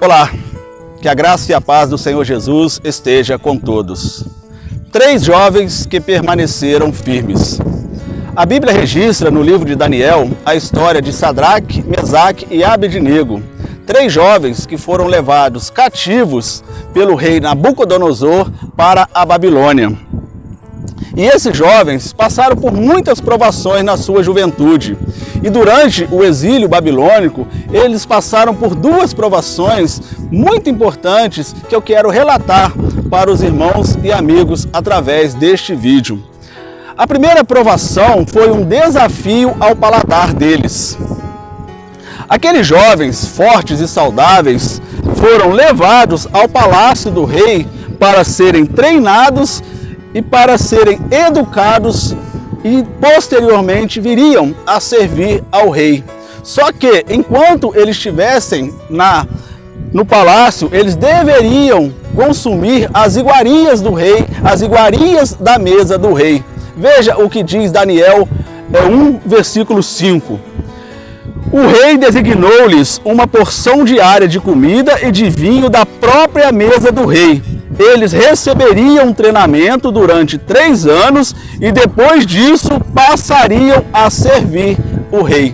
Olá, que a graça e a paz do Senhor Jesus esteja com todos. 3 jovens que permaneceram firmes. A Bíblia registra no livro de Daniel a história de Sadraque, Mesaque e Abednego, 3 jovens que foram levados cativos pelo rei Nabucodonosor para a Babilônia. E esses jovens passaram por muitas provações na sua juventude. E durante o exílio babilônico, eles passaram por 2 provações muito importantes que eu quero relatar para os irmãos e amigos através deste vídeo. A primeira provação foi um desafio ao paladar deles. Aqueles jovens fortes e saudáveis foram levados ao palácio do rei para serem treinados e para serem educados e posteriormente viriam a servir ao rei. Só que enquanto eles estivessem no palácio, eles deveriam consumir as iguarias do rei, as iguarias da mesa do rei. Veja o que diz Daniel 1, versículo 5. O rei designou-lhes uma porção diária de comida e de vinho da própria mesa do rei. Eles receberiam treinamento durante 3 anos e depois disso passariam a servir o rei.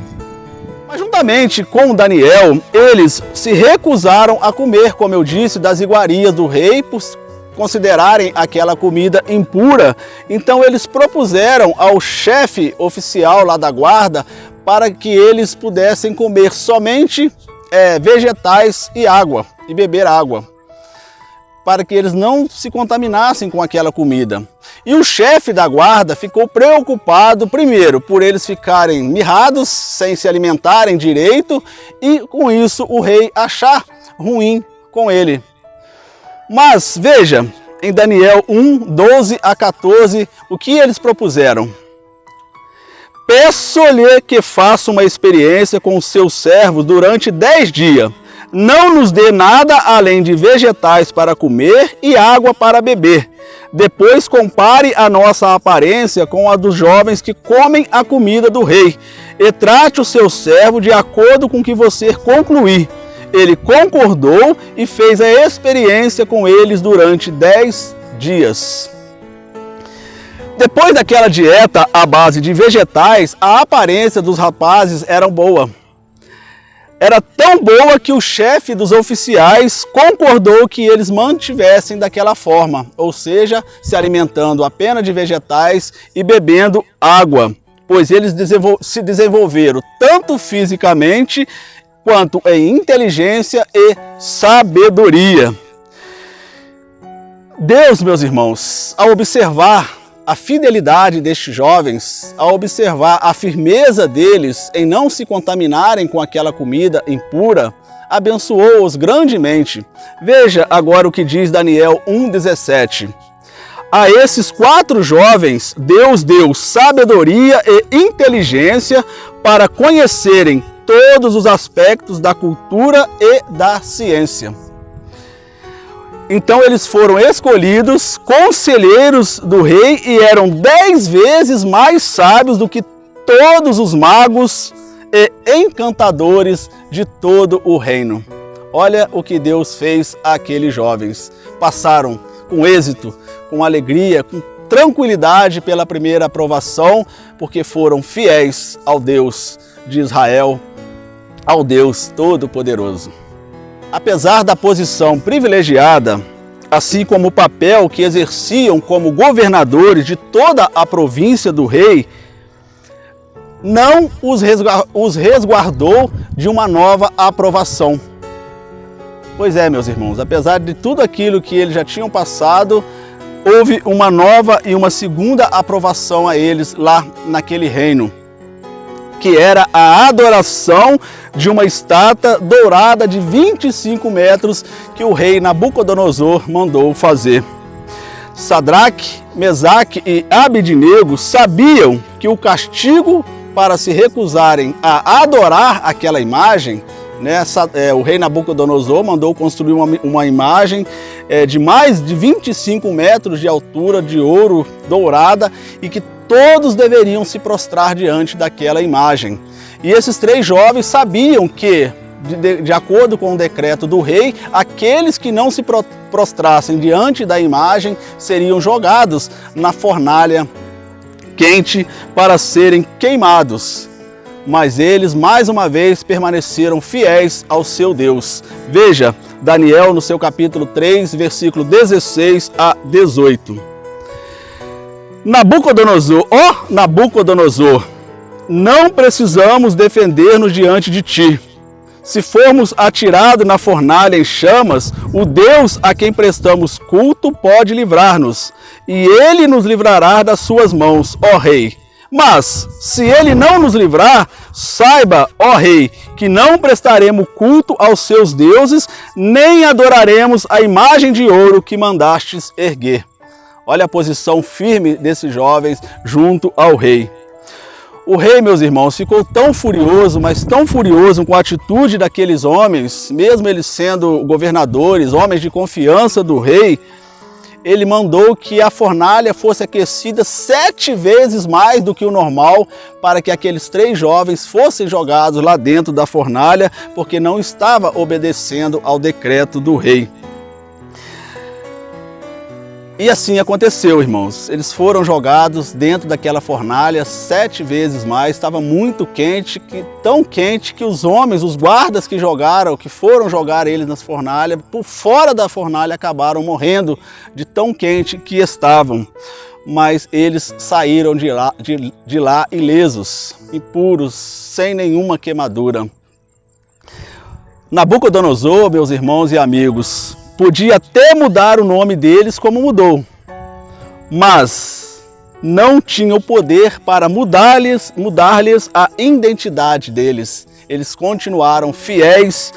Mas juntamente com Daniel, eles se recusaram a comer, como eu disse, das iguarias do rei, por considerarem aquela comida impura. Então eles propuseram ao chefe oficial lá da guarda para que eles pudessem comer somente vegetais e água, e beber água, para que eles não se contaminassem com aquela comida. E o chefe da guarda ficou preocupado, primeiro, por eles ficarem mirrados, sem se alimentarem direito, e com isso o rei achar ruim com ele. Mas veja, em Daniel 1, 12 a 14, o que eles propuseram? Peço-lhe que faça uma experiência com os seus servos durante 10 dias. Não nos dê nada além de vegetais para comer e água para beber. Depois compare a nossa aparência com a dos jovens que comem a comida do rei. E trate o seu servo de acordo com o que você concluir. Ele concordou e fez a experiência com eles durante 10 dias. Depois daquela dieta à base de vegetais, a aparência dos rapazes era boa. Era tão boa que o chefe dos oficiais concordou que eles mantivessem daquela forma, ou seja, se alimentando apenas de vegetais e bebendo água, pois eles se desenvolveram tanto fisicamente quanto em inteligência e sabedoria. Deus, meus irmãos, ao observar a fidelidade destes jovens, ao observar a firmeza deles em não se contaminarem com aquela comida impura, abençoou-os grandemente. Veja agora o que diz Daniel 1,17. A esses 4 jovens, Deus deu sabedoria e inteligência para conhecerem todos os aspectos da cultura e da ciência. Então eles foram escolhidos conselheiros do rei e eram 10 vezes mais sábios do que todos os magos e encantadores de todo o reino. Olha o que Deus fez àqueles jovens. Passaram com êxito, com alegria, com tranquilidade pela primeira aprovação, porque foram fiéis ao Deus de Israel, ao Deus Todo-Poderoso. Apesar da posição privilegiada, assim como o papel que exerciam como governadores de toda a província do rei, não os resguardou de uma nova aprovação. Pois é, meus irmãos, apesar de tudo aquilo que eles já tinham passado, houve uma nova e uma segunda aprovação a eles lá naquele reino, que era a adoração de uma estátua dourada de 25 metros que o rei Nabucodonosor mandou fazer. Sadraque, Mesaque e Abednego sabiam que o castigo para se recusarem a adorar aquela imagem, o rei Nabucodonosor mandou construir uma imagem de mais de 25 metros de altura, de ouro dourada, e que todos deveriam se prostrar diante daquela imagem. E esses 3 jovens sabiam que de acordo com o decreto do rei, aqueles que não se prostrassem diante da imagem seriam jogados na fornalha quente para serem queimados. Mas eles, mais uma vez, permaneceram fiéis ao seu Deus. Veja, Daniel, no seu capítulo 3, versículo 16 a 18. Nabucodonosor, Nabucodonosor, não precisamos defender-nos diante de ti. Se formos atirados na fornalha em chamas, o Deus a quem prestamos culto pode livrar-nos, e ele nos livrará das suas mãos, ó rei. Mas, se ele não nos livrar, saiba, ó rei, que não prestaremos culto aos seus deuses, nem adoraremos a imagem de ouro que mandastes erguer. Olha a posição firme desses jovens junto ao rei. O rei, meus irmãos, ficou tão furioso, mas tão furioso com a atitude daqueles homens, mesmo eles sendo governadores, homens de confiança do rei, ele mandou que a fornalha fosse aquecida 7 vezes mais do que o normal para que aqueles 3 jovens fossem jogados lá dentro da fornalha, porque não estava obedecendo ao decreto do rei. E assim aconteceu, irmãos. Eles foram jogados dentro daquela fornalha 7 vezes mais. Estava muito quente, tão quente que os homens, os guardas que foram jogar eles nas fornalhas, por fora da fornalha acabaram morrendo de tão quente que estavam. Mas eles saíram de lá ilesos, impuros, sem nenhuma queimadura. Nabucodonosor, meus irmãos e amigos, podia até mudar o nome deles como mudou, mas não tinha o poder para mudar-lhes a identidade deles. Eles continuaram fiéis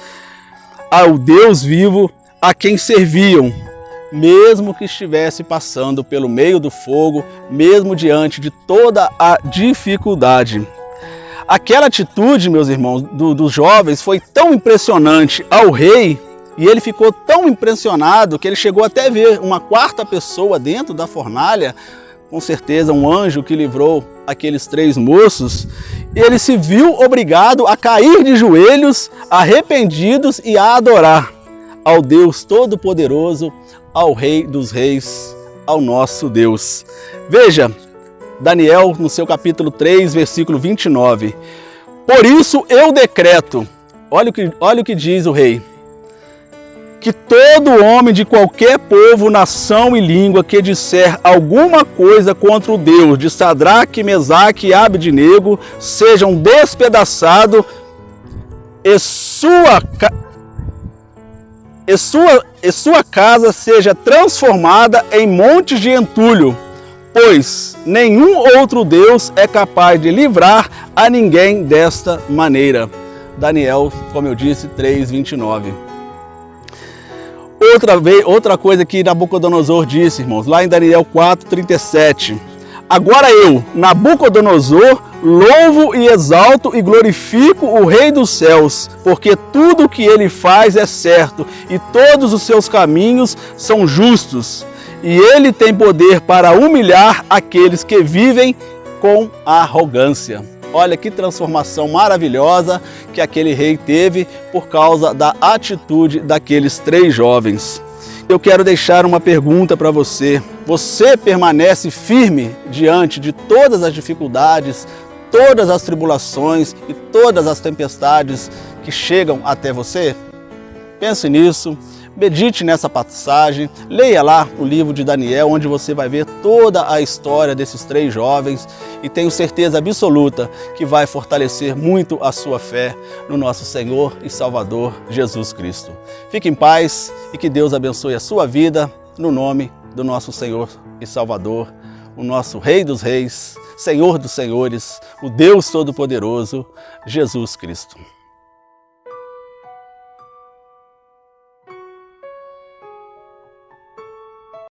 ao Deus vivo a quem serviam, mesmo que estivesse passando pelo meio do fogo, mesmo diante de toda a dificuldade. Aquela atitude, meus irmãos, dos jovens foi tão impressionante ao rei, e ele ficou tão impressionado que ele chegou até a ver uma 4ª pessoa dentro da fornalha, com certeza um anjo que livrou aqueles 3 moços, e ele se viu obrigado a cair de joelhos, arrependidos e a adorar ao Deus Todo-Poderoso, ao Rei dos Reis, ao nosso Deus. Veja, Daniel, no seu capítulo 3, versículo 29. Por isso eu decreto, olha o que diz o rei, que todo homem de qualquer povo, nação e língua que disser alguma coisa contra o Deus de Sadraque, Mesaque e Abednego sejam despedaçados e sua casa seja transformada em montes de entulho, pois nenhum outro Deus é capaz de livrar a ninguém desta maneira. Daniel, como eu disse, 3:29. Outra coisa que Nabucodonosor disse, irmãos, lá em Daniel 4:37. Agora eu, Nabucodonosor, louvo e exalto e glorifico o Rei dos céus, porque tudo o que ele faz é certo e todos os seus caminhos são justos. E ele tem poder para humilhar aqueles que vivem com arrogância. Olha que transformação maravilhosa que aquele rei teve por causa da atitude daqueles 3 jovens. Eu quero deixar uma pergunta para você. Você permanece firme diante de todas as dificuldades, todas as tribulações e todas as tempestades que chegam até você? Pense nisso. Medite nessa passagem, leia lá o livro de Daniel, onde você vai ver toda a história desses 3 jovens e tenho certeza absoluta que vai fortalecer muito a sua fé no nosso Senhor e Salvador Jesus Cristo. Fique em paz e que Deus abençoe a sua vida no nome do nosso Senhor e Salvador, o nosso Rei dos Reis, Senhor dos Senhores, o Deus Todo-Poderoso, Jesus Cristo.